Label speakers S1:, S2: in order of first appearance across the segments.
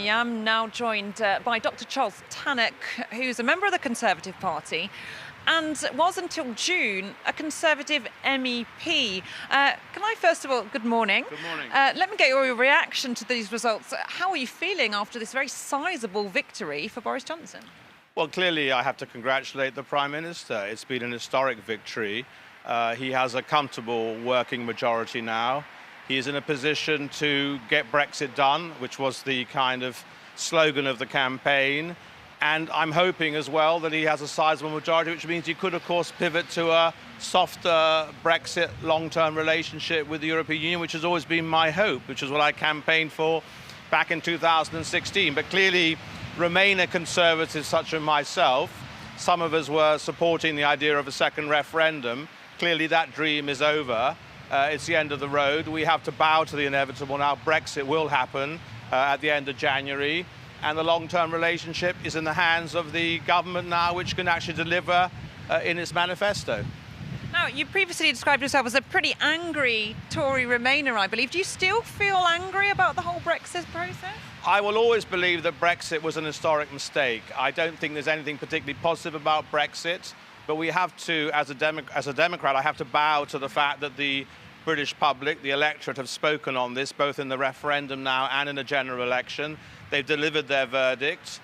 S1: am now joined by Dr. Charles Tannock, who's a member of the Conservative Party and was until June a Conservative MEP. Can I first of all, good morning.
S2: Good morning.
S1: Let me get your reaction to these results. How are you feeling after this very sizable victory for Boris Johnson?
S2: Well, clearly I have to congratulate the Prime Minister. It's been an historic victory. He has a comfortable working majority now. He is in a position to get Brexit done, which was the kind of slogan of the campaign. And I'm hoping as well that he has a sizable majority, which means he could, of course, pivot to a softer Brexit long-term relationship with the European Union, which has always been my hope, which is what I campaigned for back in 2016. But clearly, Remainer conservatives such as myself, some of us were supporting the idea of a second referendum. Clearly, that dream is over. It's the end of the road. We have to bow to the inevitable now. Brexit will happen at the end of January. And the long-term relationship is in the hands of the government now, which can actually deliver in its manifesto.
S1: Now, you previously described yourself as a pretty angry Tory Remainer, I believe. Do you still feel angry about the whole Brexit process?
S2: I will always believe that Brexit was an historic mistake. I don't think there's anything particularly positive about Brexit, but we have to, as a Democrat, I have to bow to the fact that the British public, the electorate, have spoken on this, both in the referendum now and in the general election. They've delivered their verdict.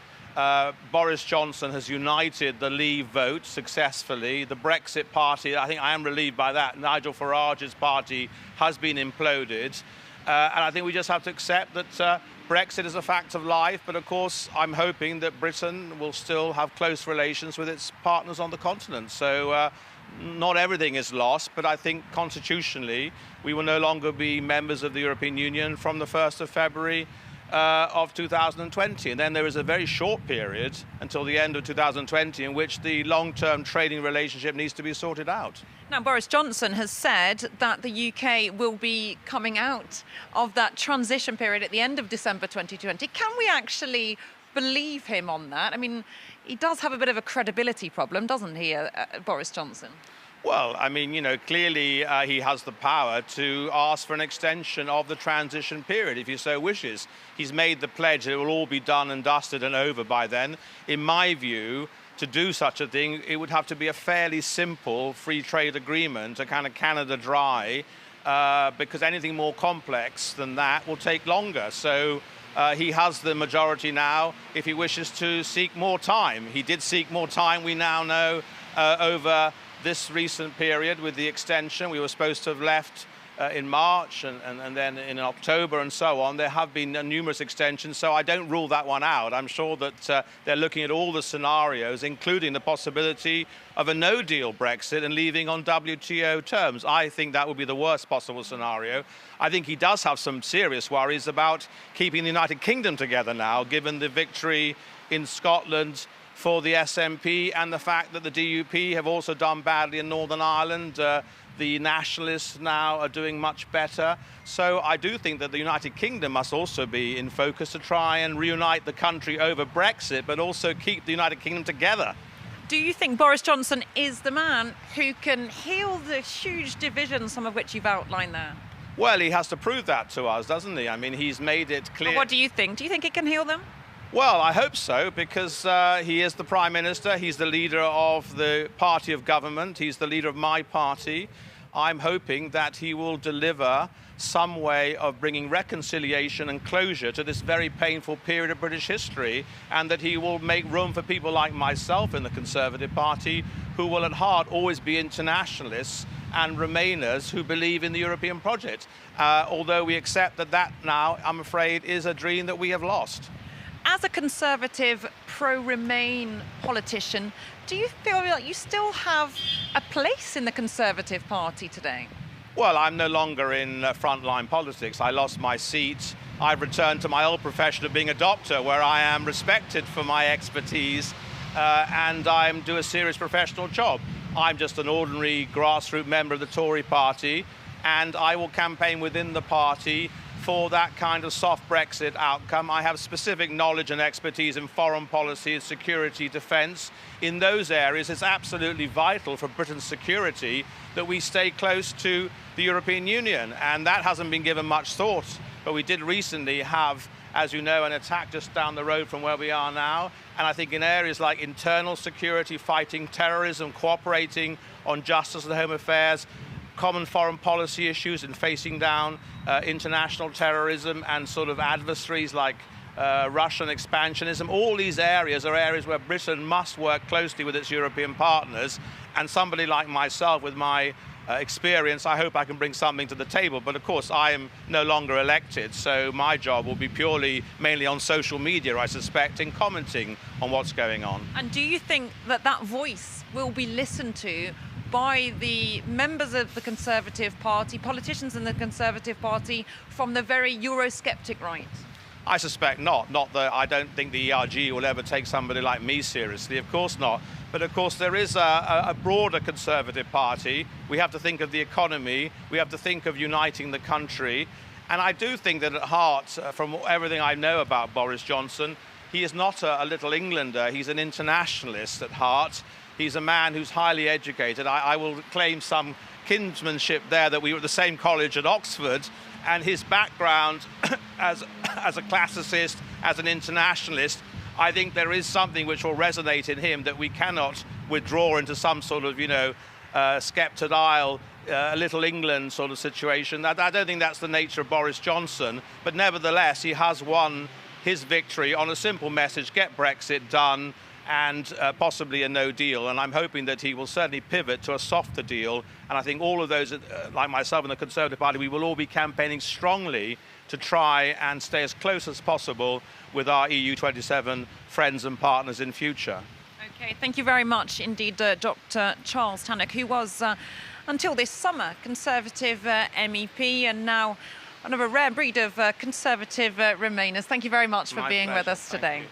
S2: Boris Johnson has united the Leave vote successfully. The Brexit party, I think I am relieved by that. Nigel Farage's party has been imploded. And I think we just have to accept that Brexit is a fact of life. But of course, I'm hoping that Britain will still have close relations with its partners on the continent. So not everything is lost, but I think constitutionally we will no longer be members of the European Union from the 1st of February of 2020. And then there is a very short period until the end of 2020 in which the long-term trading relationship needs to be sorted out.
S1: Now, Boris Johnson has said that the UK will be coming out of that transition period at the end of December 2020. Can we actually believe him on that? I mean, he does have a bit of a credibility problem, doesn't he, Boris Johnson?
S2: Well, I mean, you know, clearly he has the power to ask for an extension of the transition period, if he so wishes. He's made the pledge that it will all be done and dusted and over by then. In my view, to do such a thing, it would have to be a fairly simple free trade agreement, a kind of Canada dry, because anything more complex than that will take longer. So he has the majority now if he wishes to seek more time. He did seek more time, we now know, over this recent period with the extension. We were supposed to have left in March and then in October and so on. There have been numerous extensions, so I don't rule that one out. I'm sure that they're looking at all the scenarios, including the possibility of a no-deal Brexit and leaving on WTO terms. I think that would be the worst possible scenario. I think he does have some serious worries about keeping the United Kingdom together now, given the victory in Scotland for the SNP and the fact that the DUP have also done badly in Northern Ireland. The Nationalists now are doing much better. So I do think that the United Kingdom must also be in focus to try and reunite the country over Brexit, but also keep the United Kingdom together.
S1: Do you think Boris Johnson is the man who can heal the huge divisions, some of which you've outlined there?
S2: Well, he has to prove that to us, doesn't he? I mean, he's made it clear.
S1: But what do you think? Do you think he can heal them?
S2: Well, I hope so, because he is the Prime Minister, he's the leader of the party of government, he's the leader of my party. I'm hoping that he will deliver some way of bringing reconciliation and closure to this very painful period of British history, and that he will make room for people like myself in the Conservative Party, who will at heart always be internationalists and Remainers who believe in the European project. Although we accept that now, I'm afraid, is a dream that we have lost.
S1: As a Conservative, pro-Remain politician, do you feel like you still have a place in the Conservative Party today?
S2: Well, I'm no longer in frontline politics. I lost my seat. I've returned to my old profession of being a doctor, where I am respected for my expertise and I do a serious professional job. I'm just an ordinary grassroots member of the Tory party, and I will campaign within the party for that kind of soft Brexit outcome. I have specific knowledge and expertise in foreign policy, security, defence. In those areas, it's absolutely vital for Britain's security that we stay close to the European Union, and that hasn't been given much thought. But we did recently have as you know, an attack just down the road from where we are now. And I think in areas like internal security, fighting terrorism, cooperating on justice and home affairs, common foreign policy issues and facing down international terrorism and sort of adversaries like Russian expansionism. All these areas are areas where Britain must work closely with its European partners. And somebody like myself, with my experience, I hope I can bring something to the table. But of course, I am no longer elected, so my job will be mainly on social media, I suspect, in commenting on what's going on.
S1: And do you think that that voice will be listened to by the members of the Conservative Party, politicians in the Conservative Party, from the very Eurosceptic right?
S2: I suspect not. Not that I don't think the ERG will ever take somebody like me seriously, of course not. But of course there is a broader Conservative Party. We have to think of the economy, we have to think of uniting the country. And I do think that at heart, from everything I know about Boris Johnson, he is not a little Englander, he's an internationalist at heart. He's a man who's highly educated. I will claim some kinsmanship there, that we were at the same college at Oxford, and his background as a classicist, as an internationalist, I think there is something which will resonate in him that we cannot withdraw into some sort of, Sceptred Isle, Little England sort of situation. I don't think that's the nature of Boris Johnson, but nevertheless, he has won his victory on a simple message: get Brexit done, and possibly a no deal. And I'm hoping that he will certainly pivot to a softer deal. And I think all of those, like myself and the Conservative Party, we will all be campaigning strongly to try and stay as close as possible with our EU27 friends and partners in future.
S1: Okay, thank you very much indeed, Dr. Charles Tannock, who was, until this summer, Conservative MEP, and now one of a rare breed of Conservative Remainers. Thank you very much for being with us today.